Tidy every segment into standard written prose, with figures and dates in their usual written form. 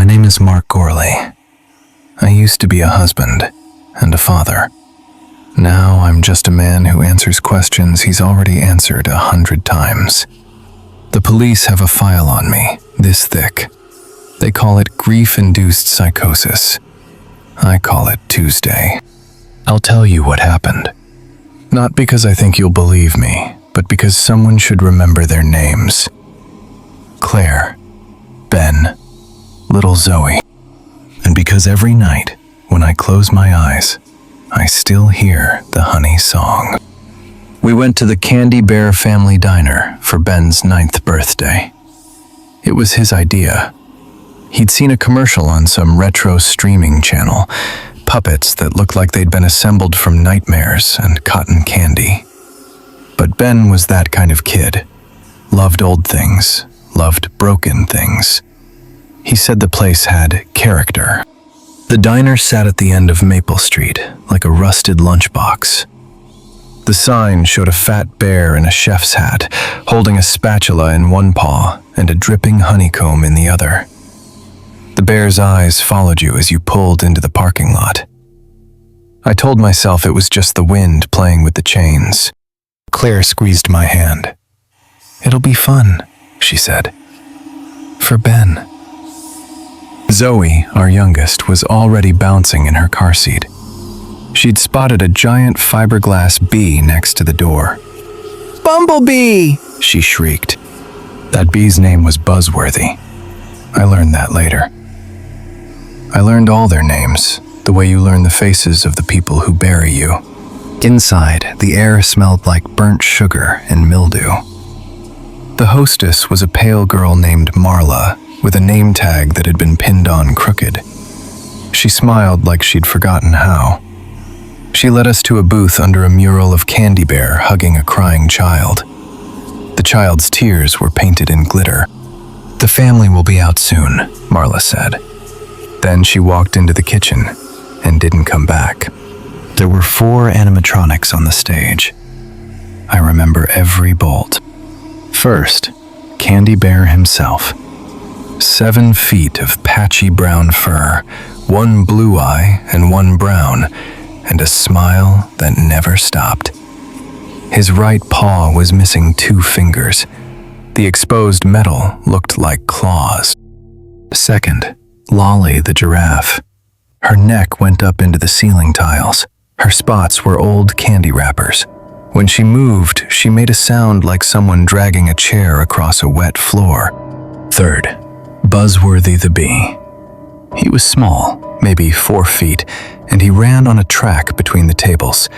name is Mark Gorley. I used to be a husband and a father. Now I'm just a man who answers questions he's already answered 100 times. The police have a file on me, this thick. They call it grief-induced psychosis. I call it Tuesday. I'll tell you what happened. Not because I think you'll believe me, but because someone should remember their names. Claire, Ben, little Zoe. And because every night, when I close my eyes, I still hear the honey song. We went to the Candy Bear family diner for Ben's 9th birthday. It was his idea. He'd seen a commercial on some retro streaming channel, puppets that looked like they'd been assembled from nightmares and cotton candy. But Ben was that kind of kid. Loved old things, loved broken things. He said the place had character. The diner sat at the end of Maple Street, like a rusted lunchbox. The sign showed a fat bear in a chef's hat, holding a spatula in one paw and a dripping honeycomb in the other. The bear's eyes followed you as you pulled into the parking lot. I told myself it was just the wind playing with the chains. Claire squeezed my hand. "It'll be fun," she said. "For Ben." Zoe, our youngest, was already bouncing in her car seat. She'd spotted a giant fiberglass bee next to the door. "Bumblebee!" she shrieked. That bee's name was Buzzworthy. I learned that later. I learned all their names, the way you learn the faces of the people who bury you. Inside, the air smelled like burnt sugar and mildew. The hostess was a pale girl named Marla, with a name tag that had been pinned on crooked. She smiled like she'd forgotten how. She led us to a booth under a mural of Candy Bear hugging a crying child. The child's tears were painted in glitter. "The family will be out soon," Marla said. Then she walked into the kitchen and didn't come back. There were 4 animatronics on the stage. I remember every bolt. First, Candy Bear himself. 7 feet of patchy brown fur, 1 blue eye and 1 brown, and a smile that never stopped. His right paw was missing 2 fingers. The exposed metal looked like claws. Second, Lolly the giraffe. Her neck went up into the ceiling tiles. Her spots were old candy wrappers. When she moved, she made a sound like someone dragging a chair across a wet floor. Third, Buzzworthy the bee. He was small, maybe 4 feet, and he ran on a track between the tables.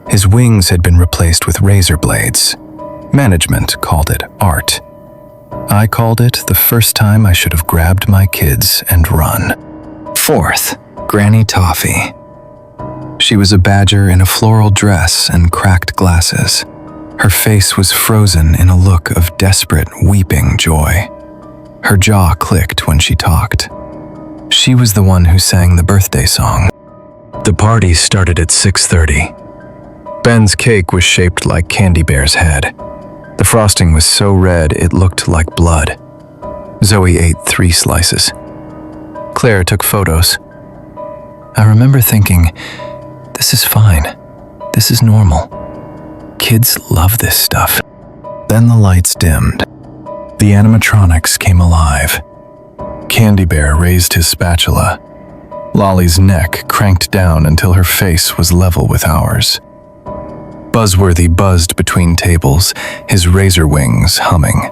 His wings had been replaced with razor blades. Management called it art. I called it the first time I should have grabbed my kids and run. Fourth, Granny Toffee. She was a badger in a floral dress and cracked glasses. Her face was frozen in a look of desperate, weeping joy. Her jaw clicked when she talked. She was the one who sang the birthday song. The party started at 6:30. Ben's cake was shaped like Candy Bear's head. The frosting was so red it looked like blood. Zoe ate 3 slices. Claire took photos. I remember thinking, this is fine. This is normal. Kids love this stuff. Then the lights dimmed. The animatronics came alive. Candy Bear raised his spatula. Lolly's neck cranked down until her face was level with ours. Buzzworthy buzzed between tables, his razor wings humming.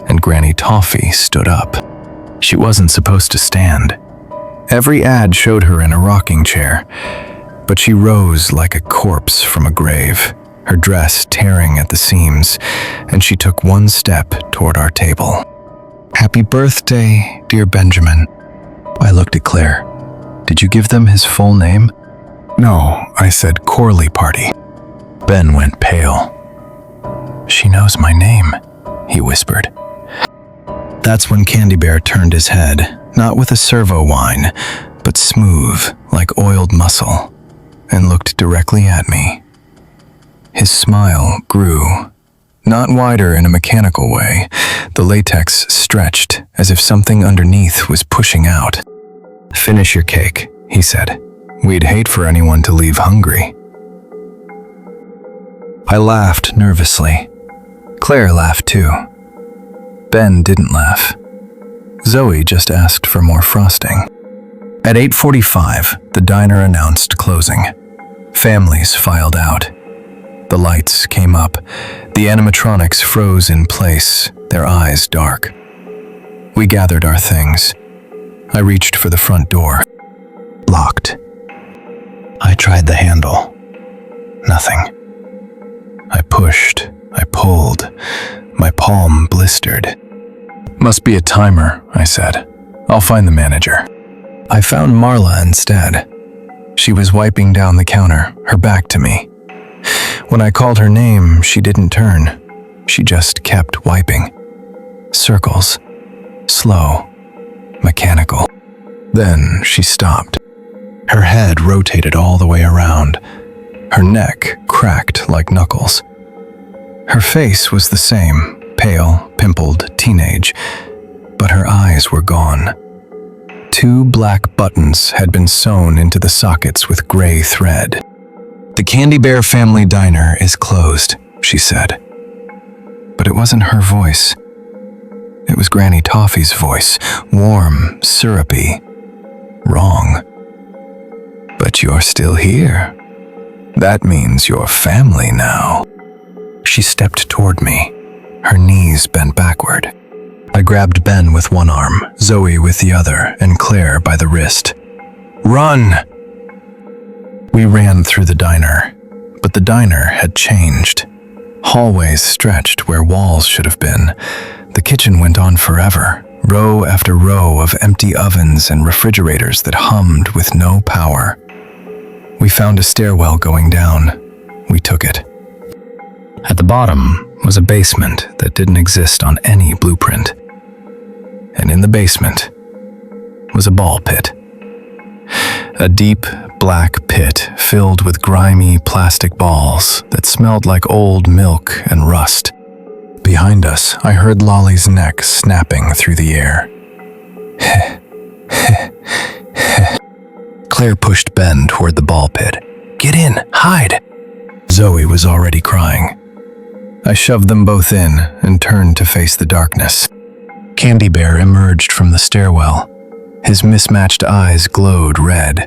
And Granny Toffee stood up. She wasn't supposed to stand. Every ad showed her in a rocking chair, but she rose like a corpse from a grave, her dress tearing at the seams, and she took 1 step toward our table. "Happy birthday, dear Benjamin." I looked at Claire. "Did you give them his full name?" "No," I said, "Corley Party." Ben went pale. "She knows my name," he whispered. That's when Candy Bear turned his head, not with a servo whine, but smooth like oiled muscle, and looked directly at me. His smile grew Not wider in a mechanical way. The latex stretched as if something underneath was pushing out. "Finish your cake," he said. "We'd hate for anyone to leave hungry." I laughed nervously. Claire laughed too. Ben didn't laugh. Zoe just asked for more frosting. At 8:45, the diner announced closing. Families filed out. The lights came up. The animatronics froze in place, their eyes dark. We gathered our things. I reached for the front door. Locked. I tried the handle. Nothing. I pushed. I pulled. My palm blistered. "Must be a timer," I said. "I'll find the manager." I found Marla instead. She was wiping down the counter, her back to me. When I called her name, she didn't turn. She just kept wiping. Circles. Slow. Mechanical. Then she stopped. Her head rotated all the way around. Her neck cracked like knuckles. Her face was the same, pale, pimpled, teenage, but her eyes were gone. 2 black buttons had been sewn into the sockets with gray thread. "The Candy Bear family diner is closed," she said. But it wasn't her voice. It was Granny Toffee's voice, warm, syrupy. "Wrong. But you're still here. That means you're family now." She stepped toward me, her knees bent backward. I grabbed Ben with one arm, Zoe with the other, and Claire by the wrist. "Run!" We ran through the diner, but the diner had changed. Hallways stretched where walls should have been. The kitchen went on forever, row after row of empty ovens and refrigerators that hummed with no power. We found a stairwell going down. We took it. At the bottom was a basement that didn't exist on any blueprint. And in the basement was a ball pit. A deep, black pit filled with grimy plastic balls that smelled like old milk and rust. Behind us, I heard Lolly's neck snapping through the air. Claire pushed Ben toward the ball pit. "Get in, hide!" Zoe was already crying. I shoved them both in and turned to face the darkness. Candy Bear emerged from the stairwell. His mismatched eyes glowed red.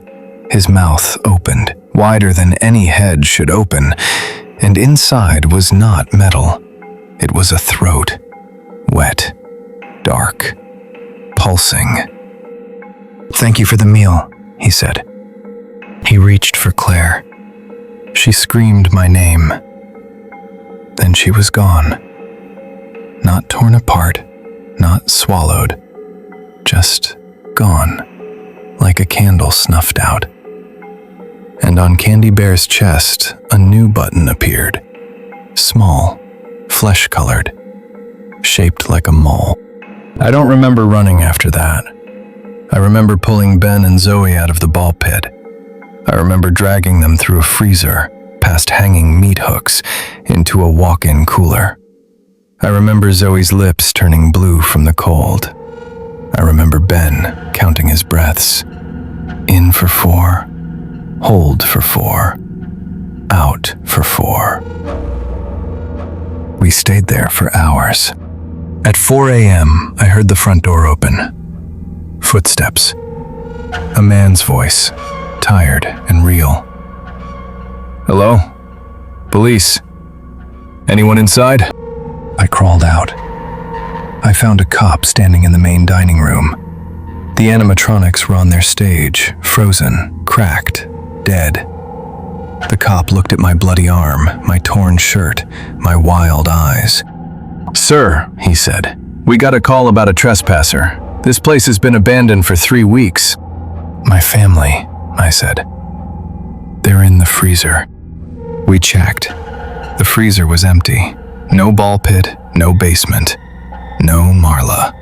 His mouth opened, wider than any head should open, and inside was not metal. It was a throat, wet, dark, pulsing. "Thank you for the meal," he said. He reached for Claire. She screamed my name. Then she was gone. Not torn apart, not swallowed, just gone, like a candle snuffed out. And on Candy Bear's chest, a new button appeared. Small, flesh-colored, shaped like a mole. I don't remember running after that. I remember pulling Ben and Zoe out of the ball pit. I remember dragging them through a freezer, past hanging meat hooks, into a walk-in cooler. I remember Zoe's lips turning blue from the cold. I remember Ben counting his breaths. In for 4, hold for 4, out for 4. We stayed there for hours. At 4 a.m., I heard the front door open. Footsteps. A man's voice, tired and real. "Hello? Police? Anyone inside?" I crawled out. I found a cop standing in the main dining room. The animatronics were on their stage, frozen, cracked, dead. The cop looked at my bloody arm, my torn shirt, my wild eyes. "Sir," he said, "we got a call about a trespasser. This place has been abandoned for 3 weeks. "My family," I said. "They're in the freezer." We checked. The freezer was empty. No ball pit, no basement, no Marla.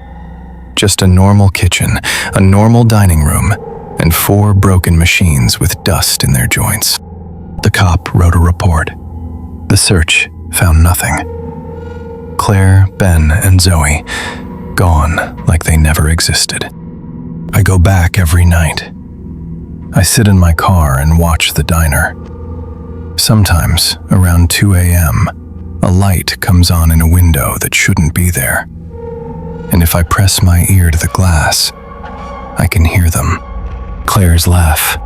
Just a normal kitchen, a normal dining room, and 4 broken machines with dust in their joints. The cop wrote a report. The search found nothing. Claire, Ben, and Zoe, gone like they never existed. I go back every night. I sit in my car and watch the diner. Sometimes, around 2 a.m., a light comes on in a window that shouldn't be there. And if I press my ear to the glass, I can hear them. Claire's laugh,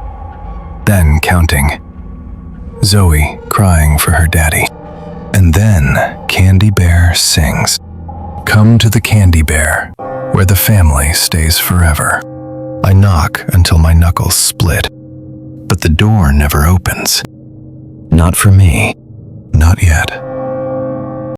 then counting. Zoe crying for her daddy. And then Candy Bear sings. Come to the Candy Bear, where the family stays forever. I knock until my knuckles split, but the door never opens. Not for me, not yet.